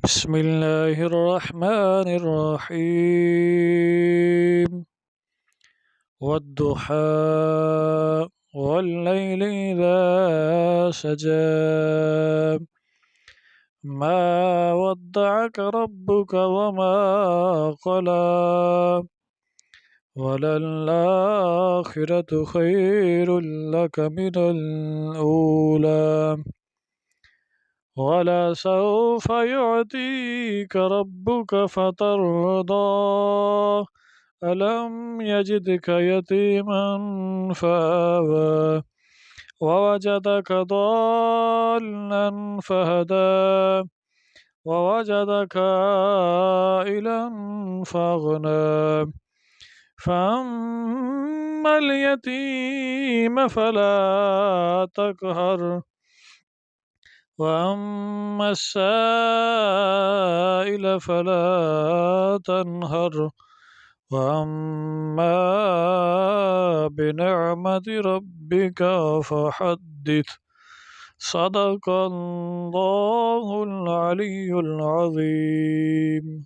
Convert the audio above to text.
بسم الله الرحمن الرحيم والضحى والليل إذا سجى ما ودعك ربك وما قلى وللآخرة خير لك من الأولى ولسوف يعطيك ربك فترضى ألم يجدك يتيما فآوى ووجدك ضالا فهدى ووجدك عائلا فأغنى فأما اليتيم فلا تقهر وأما السائل فلا تنهر وأما بنعمة ربك فحدث صدق الله العلي العظيم.